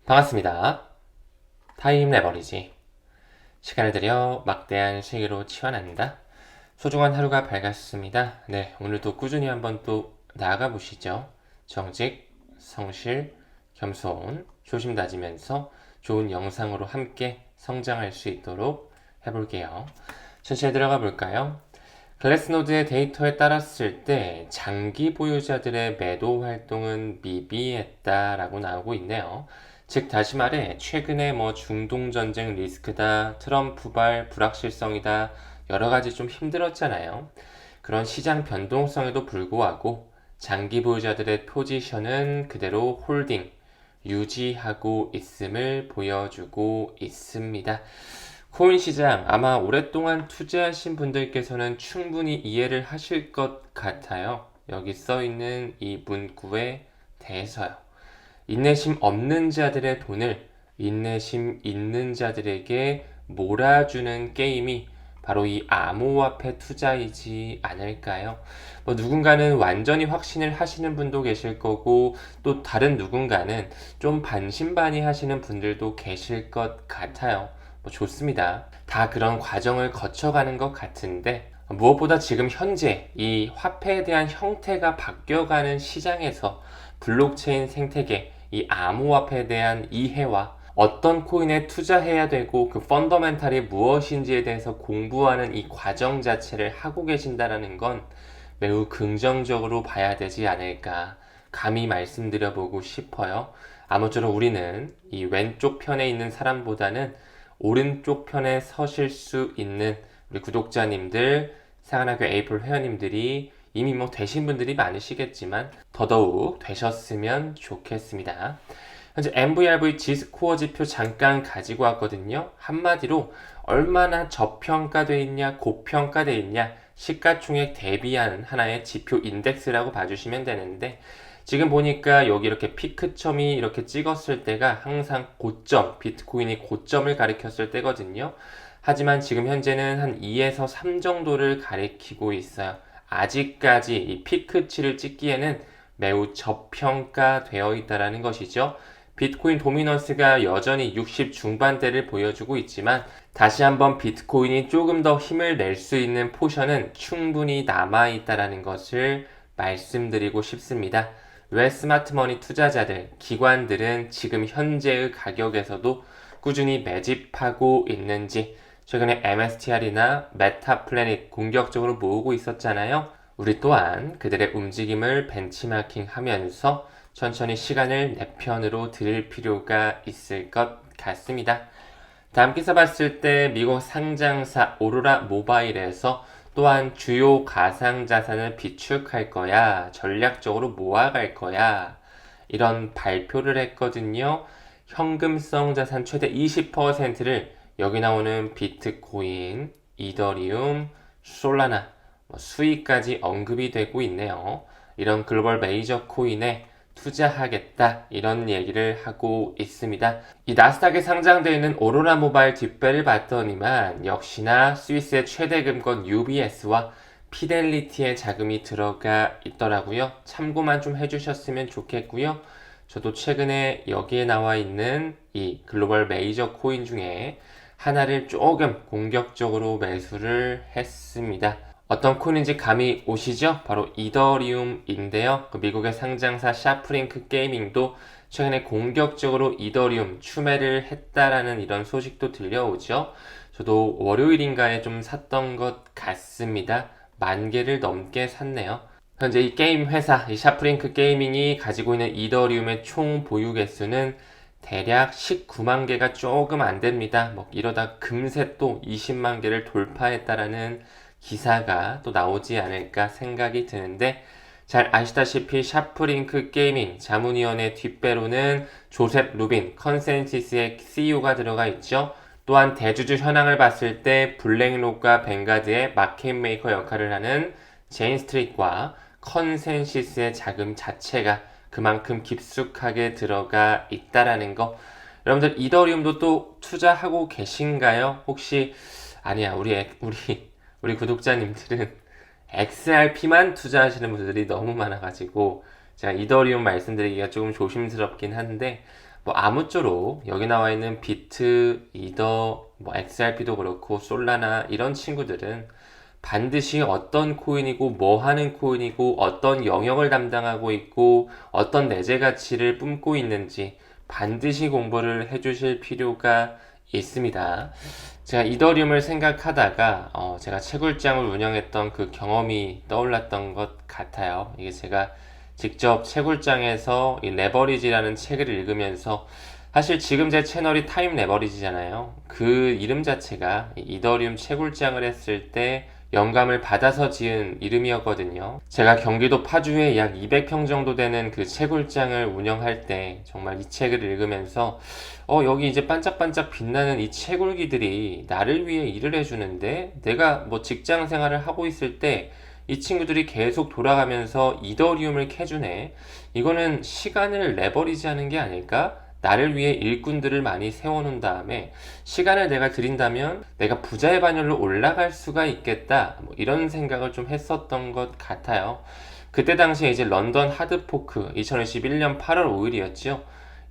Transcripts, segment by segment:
반갑습니다. 타임 레버리지. 시간을 들여 막대한 세계로 치환합니다. 소중한 하루가 밝았습니다. 네, 오늘도 꾸준히 한번 또 나아가 보시죠. 정직, 성실, 겸손, 조심 다지면서 좋은 영상으로 함께 성장할 수 있도록 해볼게요. 천천히 들어가 볼까요? 글래스노드의 데이터에 따랐을 때 장기 보유자들의 매도 활동은 미비했다라고 나오고 있네요. 즉 다시 말해 최근에 중동 전쟁 리스크다, 트럼프발 불확실성이다 여러 가지 좀 힘들었잖아요. 그런 시장 변동성에도 불구하고 장기 보유자들의 포지션은 그대로 홀딩 유지하고 있음을 보여주고 있습니다. 코인 시장 아마 오랫동안 투자하신 분들께서는 충분히 이해를 하실 것 같아요. 여기 써 있는 이 문구에 대해서요. 인내심 없는 자들의 돈을 인내심 있는 자들에게 몰아주는 게임이 바로 이 암호화폐 투자이지 않을까요? 누군가는 완전히 확신을 하시는 분도 계실 거고 또 다른 누군가는 좀 반신반의 하시는 분들도 계실 것 같아요. 좋습니다. 다 그런 과정을 거쳐가는 것 같은데 무엇보다 지금 현재 이 화폐에 대한 형태가 바뀌어가는 시장에서 블록체인 생태계, 이 암호화폐에 대한 이해와 어떤 코인에 투자해야 되고 그 펀더멘탈이 무엇인지에 대해서 공부하는 이 과정 자체를 하고 계신다는 건 매우 긍정적으로 봐야 되지 않을까 감히 말씀드려보고 싶어요. 아무쪼록 우리는 이 왼쪽 편에 있는 사람보다는 오른쪽 편에 서실 수 있는 우리 구독자님들, 사관학교 에이플 회원님들이 이미 되신 분들이 많으시겠지만 더더욱 되셨으면 좋겠습니다. 현재 MVRV G스코어 지표 잠깐 가지고 왔거든요. 한마디로 얼마나 저평가되어 있냐, 고평가되어 있냐, 시가총액 대비한 하나의 지표 인덱스라고 봐주시면 되는데 지금 보니까 여기 이렇게 피크점이 이렇게 찍었을 때가 항상 고점, 비트코인이 고점을 가리켰을 때거든요. 하지만 지금 현재는 한 2에서 3 정도를 가리키고 있어요. 아직까지 이 피크치를 찍기에는 매우 저평가되어 있다는 것이죠. 비트코인 도미넌스가 여전히 60 중반대를 보여주고 있지만 다시 한번 비트코인이 조금 더 힘을 낼 수 있는 포션은 충분히 남아있다는 것을 말씀드리고 싶습니다. 왜 스마트머니 투자자들, 기관들은 지금 현재의 가격에서도 꾸준히 매집하고 있는지 최근에 MSTR이나 메타플래닛 공격적으로 모으고 있었잖아요. 우리 또한 그들의 움직임을 벤치마킹 하면서 천천히 시간을 내 편으로 들일 필요가 있을 것 같습니다. 다음 기사 봤을 때 미국 상장사 오로라 모바일에서 또한 주요 가상자산을 비축할 거야, 전략적으로 모아갈 거야, 이런 발표를 했거든요. 현금성 자산 최대 20%를 여기 나오는 비트코인, 이더리움, 솔라나, 수익까지 언급이 되고 있네요. 이런 글로벌 메이저 코인에 투자하겠다 이런 얘기를 하고 있습니다. 이 나스닥에 상장되어 있는 오로라 모바일 뒷배를 봤더니만 역시나 스위스의 최대 금권 UBS와 피델리티의 자금이 들어가 있더라고요. 참고만 좀 해주셨으면 좋겠고요. 저도 최근에 여기에 나와 있는 이 글로벌 메이저 코인 중에 하나를 조금 공격적으로 매수를 했습니다. 어떤 코인인지 감이 오시죠? 바로 이더리움인데요. 그 미국의 상장사 샤프링크 게이밍도 최근에 공격적으로 이더리움 추매를 했다라는 이런 소식도 들려오죠. 저도 월요일인가에 좀 샀던 것 같습니다. 10,000개를 넘게 샀네요. 현재 이 게임 회사, 이 샤프링크 게이밍이 가지고 있는 이더리움의 총 보유 개수는 대략 19만 개가 조금 안 됩니다. 이러다 금세 또 20만 개를 돌파했다라는 기사가 또 나오지 않을까 생각이 드는데 잘 아시다시피 샤프링크 게이밍 자문위원회 뒷배로는 조셉 루빈 컨센시스의 CEO가 들어가 있죠. 또한 대주주 현황을 봤을 때 블랙록과 뱅가드의 마켓 메이커 역할을 하는 제인 스트릿과 컨센시스의 자금 자체가 그만큼 깊숙하게 들어가 있다라는 거. 여러분들 이더리움도 또 투자하고 계신가요? 혹시 아니야 우리 구독자님들은 XRP만 투자하시는 분들이 너무 많아가지고 제가 이더리움 말씀드리기가 조금 조심스럽긴 한데 뭐 아무쪼록 여기 나와 있는 비트, 이더, 뭐 XRP도 그렇고 솔라나 이런 친구들은 반드시 어떤 코인이고 뭐 하는 코인이고 어떤 영역을 담당하고 있고 어떤 내재 가치를 뿜고 있는지 반드시 공부를 해주실 필요가 있습니다. 제가 이더리움을 생각하다가 제가 채굴장을 운영했던 그 경험이 떠올랐던 것 같아요. 이게 제가 직접 채굴장에서 이 레버리지라는 책을 읽으면서 사실 지금 제 채널이 타임 레버리지잖아요. 그 이름 자체가 이더리움 채굴장을 했을 때 영감을 받아서 지은 이름이었거든요. 제가 경기도 파주에 약 200평 정도 되는 그 채굴장을 운영할 때 정말 이 책을 읽으면서 여기 이제 반짝반짝 빛나는 이 채굴기들이 나를 위해 일을 해주는데 내가 뭐 직장 생활을 하고 있을 때 이 친구들이 계속 돌아가면서 이더리움을 캐주네. 이거는 시간을 레버리지 하는 게 아닐까? 나를 위해 일꾼들을 많이 세워놓은 다음에 시간을 내가 들인다면 내가 부자의 반열로 올라갈 수가 있겠다. 뭐 이런 생각을 좀 했었던 것 같아요. 그때 당시에 이제 런던 하드포크 2021년 8월 5일이었죠.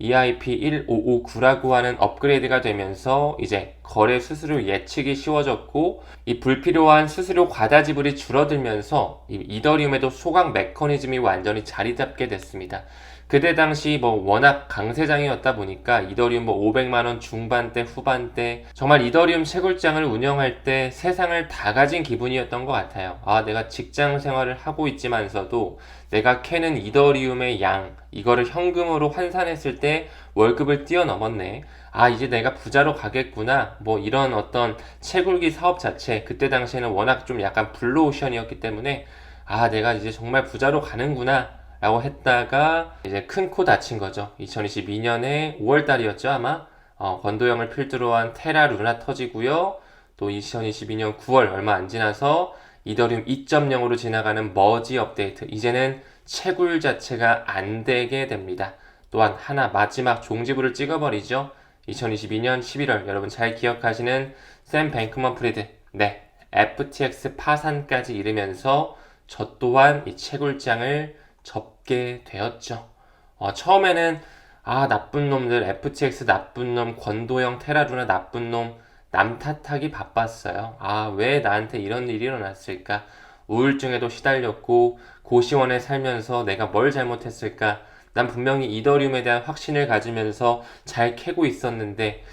EIP1559라고 하는 업그레이드가 되면서 이제 거래 수수료 예측이 쉬워졌고 이 불필요한 수수료 과다 지불이 줄어들면서 이 이더리움에도 소각 메커니즘이 완전히 자리 잡게 됐습니다. 그때 당시 뭐 워낙 강세장이었다 보니까 이더리움 뭐 500만원 중반대 후반대 정말 이더리움 채굴장을 운영할 때 세상을 다 가진 기분이었던 것 같아요. 내가 직장 생활을 하고 있지만서도 내가 캐는 이더리움의 양 이거를 현금으로 환산했을 때 월급을 뛰어넘었네. 이제 내가 부자로 가겠구나. 뭐 이런 어떤 채굴기 사업 자체 그때 당시에는 워낙 좀 약간 블루오션이었기 때문에 내가 이제 정말 부자로 가는구나 라고 했다가 이제 큰 코 다친 거죠. 2022년에 5월달이었죠 아마. 건도형을 필두로 한 테라 루나 터지고요. 또 2022년 9월 얼마 안 지나서 이더리움 2.0으로 지나가는 머지 업데이트. 이제는 채굴 자체가 안 되게 됩니다. 또한 하나 마지막 종지부를 찍어버리죠. 2022년 11월 여러분 잘 기억하시는 샘 뱅크먼 프리드. 네, FTX 파산까지 이르면서 저 또한 이 채굴장을 접게 되었죠. 처음에는 나쁜 놈들, FTX 나쁜 놈, 권도형 테라루나 나쁜 놈, 남 탓하기 바빴어요. 왜 나한테 이런 일이 일어났을까? 우울증에도 시달렸고 고시원에 살면서 내가 뭘 잘못했을까? 난 분명히 이더리움에 대한 확신을 가지면서 잘 캐고 있었는데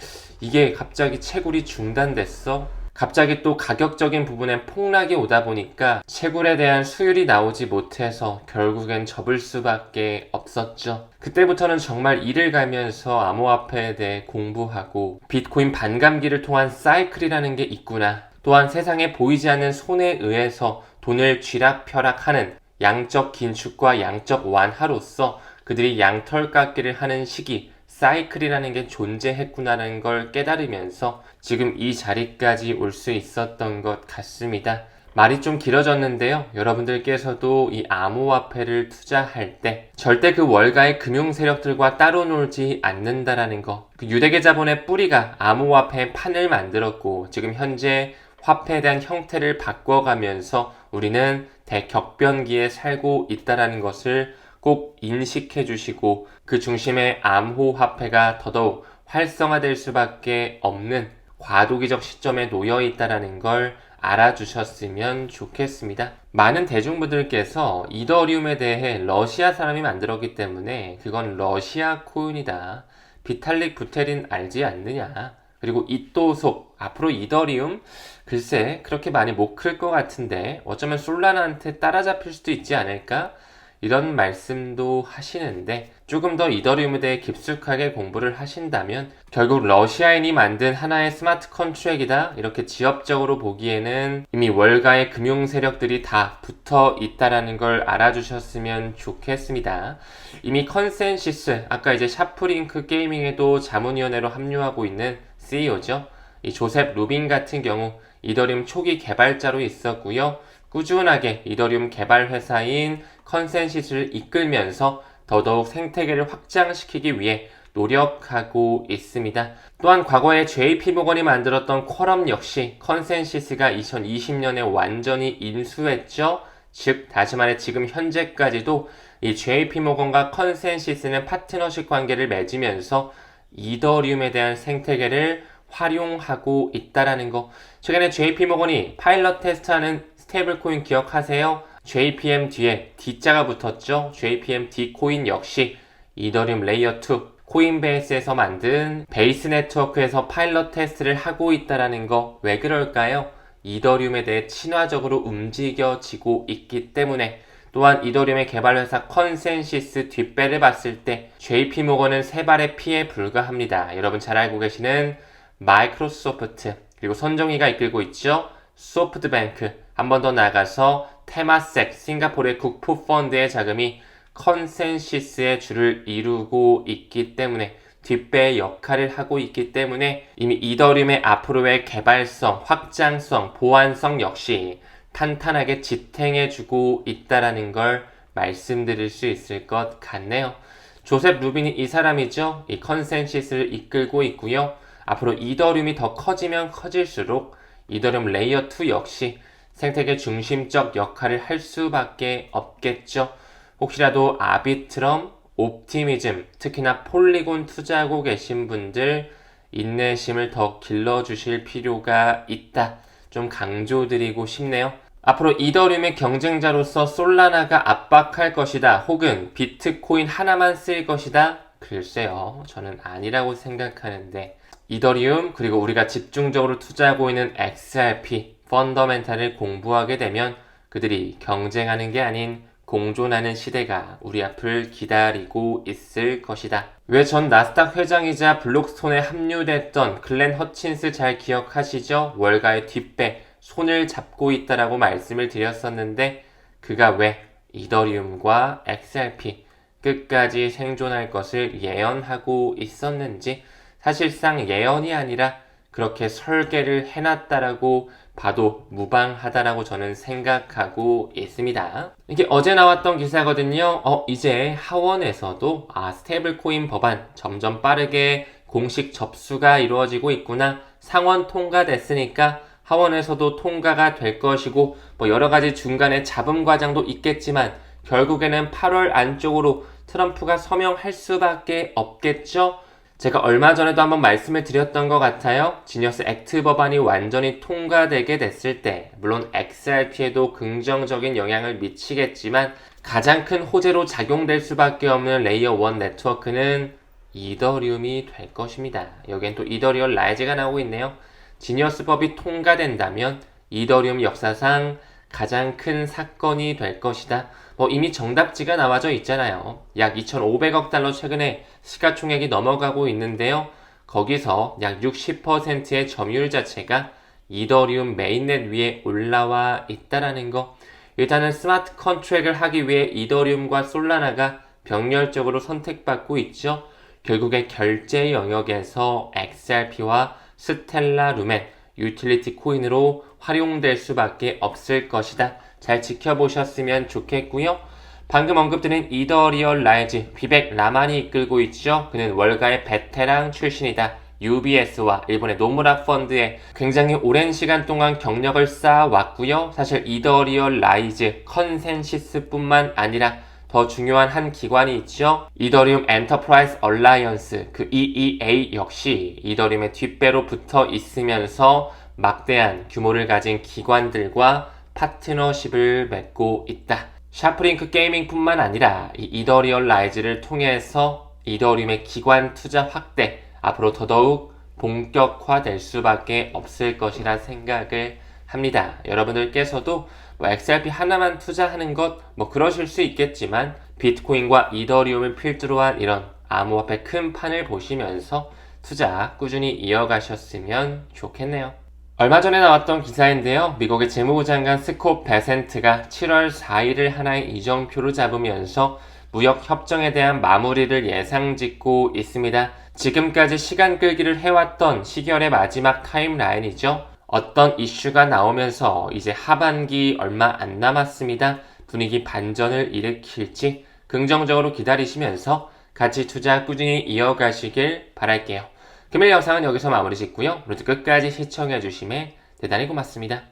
이게 갑자기 채굴이 중단됐어? 갑자기 또 가격적인 부분엔 폭락이 오다 보니까 채굴에 대한 수율이 나오지 못해서 결국엔 접을 수밖에 없었죠. 그때부터는 정말 이를 가면서 암호화폐에 대해 공부하고 비트코인 반감기를 통한 사이클이라는 게 있구나. 또한 세상에 보이지 않는 손에 의해서 돈을 쥐락펴락하는 양적 긴축과 양적 완화로서 그들이 양털깎기를 하는 시기 사이클이라는 게 존재했구나라는 걸 깨달으면서 지금 이 자리까지 올 수 있었던 것 같습니다. 말이 좀 길어졌는데요. 여러분들께서도 이 암호화폐를 투자할 때 절대 그 월가의 금융 세력들과 따로 놀지 않는다라는 거. 그 유대계 자본의 뿌리가 암호화폐의 판을 만들었고 지금 현재 화폐에 대한 형태를 바꿔가면서 우리는 대격변기에 살고 있다라는 것을 꼭 인식해 주시고 그 중심에 암호화폐가 더더욱 활성화될 수밖에 없는 과도기적 시점에 놓여 있다는 걸 알아주셨으면 좋겠습니다. 많은 대중분들께서 이더리움에 대해 러시아 사람이 만들었기 때문에 그건 러시아 코인이다. 비탈릭 부테린 알지 않느냐. 그리고 이또속 앞으로 이더리움 글쎄 그렇게 많이 못 클 것 같은데 어쩌면 솔라나한테 따라잡힐 수도 있지 않을까? 이런 말씀도 하시는데 조금 더 이더리움에 대해 깊숙하게 공부를 하신다면 결국 러시아인이 만든 하나의 스마트 컨트랙이다 이렇게 지엽적으로 보기에는 이미 월가의 금융 세력들이 다 붙어 있다라는 걸 알아주셨으면 좋겠습니다. 이미 컨센시스 아까 이제 샤프링크 게이밍에도 자문위원회로 합류하고 있는 CEO죠. 이 조셉 루빈 같은 경우 이더리움 초기 개발자로 있었고요. 꾸준하게 이더리움 개발 회사인 컨센시스를 이끌면서 더더욱 생태계를 확장시키기 위해 노력하고 있습니다. 또한 과거에 JP모건이 만들었던 쿼럼 역시 컨센시스가 2020년에 완전히 인수했죠. 즉 다시 말해 지금 현재까지도 이 JP모건과 컨센시스는 파트너십 관계를 맺으면서 이더리움에 대한 생태계를 활용하고 있다라는 거. 최근에 JP모건이 파일럿 테스트하는 스테이블코인 기억하세요? JPM 뒤에 D자가 붙었죠? JPM D 코인 역시 이더리움 레이어 2 코인베이스에서 만든 베이스 네트워크에서 파일럿 테스트를 하고 있다라는 거. 왜 그럴까요? 이더리움에 대해 친화적으로 움직여지고 있기 때문에. 또한 이더리움의 개발회사 컨센시스 뒷배를 봤을 때 JP모건은 세 발의 피에 불과합니다. 여러분 잘 알고 계시는 마이크로소프트, 그리고 손정희가 이끌고 있죠. 소프트뱅크, 한 번 더 나아가서 테마섹, 싱가포르의 국부펀드의 자금이 컨센시스의 주를 이루고 있기 때문에, 뒷배의 역할을 하고 있기 때문에 이미 이더리움의 앞으로의 개발성, 확장성, 보안성 역시 탄탄하게 지탱해주고 있다라는 걸 말씀드릴 수 있을 것 같네요. 조셉 루빈이 이 사람이죠. 이 컨센시스를 이끌고 있고요. 앞으로 이더리움이 더 커지면 커질수록 이더리움 레이어 2 역시 생태계 중심적 역할을 할 수밖에 없겠죠. 혹시라도 아비트럼, 옵티미즘, 특히나 폴리곤 투자하고 계신 분들 인내심을 더 길러주실 필요가 있다. 좀 강조드리고 싶네요. 앞으로 이더리움의 경쟁자로서 솔라나가 압박할 것이다. 혹은 비트코인 하나만 쓸 것이다. 글쎄요. 저는 아니라고 생각하는데, 이더리움 그리고 우리가 집중적으로 투자하고 있는 XRP 펀더멘탈을 공부하게 되면 그들이 경쟁하는 게 아닌 공존하는 시대가 우리 앞을 기다리고 있을 것이다. 왜 전 나스닥 회장이자 블록스톤에 합류됐던 글렌 허친스 잘 기억하시죠? 월가의 뒷배 손을 잡고 있다라고 말씀을 드렸었는데, 그가 왜 이더리움과 XRP 끝까지 생존할 것을 예언하고 있었는지, 사실상 예언이 아니라 그렇게 설계를 해놨다라고 봐도 무방하다라고 저는 생각하고 있습니다. 이게 어제 나왔던 기사거든요. 이제 하원에서도 스테이블코인 법안 점점 빠르게 공식 접수가 이루어지고 있구나. 상원 통과됐으니까 하원에서도 통과가 될 것이고, 여러 가지 중간에 잡음 과정도 있겠지만 결국에는 8월 안쪽으로 트럼프가 서명할 수밖에 없겠죠. 제가 얼마 전에도 한번 말씀을 드렸던 것 같아요. 지니어스 액트 법안이 완전히 통과되게 됐을 때, 물론 XRP에도 긍정적인 영향을 미치겠지만 가장 큰 호재로 작용될 수밖에 없는 레이어 1 네트워크는 이더리움이 될 것입니다. 여기엔 또 이더리얼 라이즈가 나오고 있네요. 지니어스 법이 통과된다면 이더리움 역사상 가장 큰 사건이 될 것이다. 이미 정답지가 나와져 있잖아요. 약 2,500억 달러 최근에 시가총액이 넘어가고 있는데요. 거기서 약 60%의 점유율 자체가 이더리움 메인넷 위에 올라와 있다라는 거. 일단은 스마트 컨트랙을 하기 위해 이더리움과 솔라나가 병렬적으로 선택받고 있죠. 결국에 결제 영역에서 XRP와 스텔라 루멘, 유틸리티 코인으로 활용될 수밖에 없을 것이다. 잘 지켜보셨으면 좋겠고요. 방금 언급드린 이더리얼 라이즈, 비백 라만이 이끌고 있죠. 그는 월가의 베테랑 출신이다. UBS와 일본의 노무라 펀드에 굉장히 오랜 시간 동안 경력을 쌓아왔고요. 사실 이더리얼 라이즈, 컨센시스뿐만 아니라 더 중요한 한 기관이 있죠. 이더리움 엔터프라이즈 얼라이언스, 그 EEA 역시 이더리움의 뒷배로 붙어 있으면서 막대한 규모를 가진 기관들과 파트너십을 맺고 있다. 샤프링크 게이밍뿐만 아니라 이 이더리얼 라이즈를 통해서 이더리움의 기관 투자 확대, 앞으로 더더욱 본격화될 수밖에 없을 것이라 생각을 합니다. 여러분들께서도 XRP 하나만 투자하는 것 그러실 수 있겠지만, 비트코인과 이더리움을 필두로 한 이런 암호화폐 큰 판을 보시면서 투자 꾸준히 이어가셨으면 좋겠네요. 얼마 전에 나왔던 기사인데요. 미국의 재무부 장관 스콧 베센트가 7월 4일을 하나의 이정표로 잡으면서 무역 협정에 대한 마무리를 예상짓고 있습니다. 지금까지 시간 끌기를 해왔던 시결의 마지막 타임라인이죠. 어떤 이슈가 나오면서 이제 하반기 얼마 안 남았습니다. 분위기 반전을 일으킬지 긍정적으로 기다리시면서 가치 투자 꾸준히 이어가시길 바랄게요. 금일 영상은 여기서 마무리 짓고요. 오늘도 끝까지 시청해주심에 대단히 고맙습니다.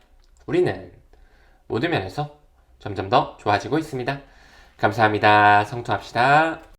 우리는 모든 면에서 점점 더 좋아지고 있습니다. 감사합니다. 성투합시다.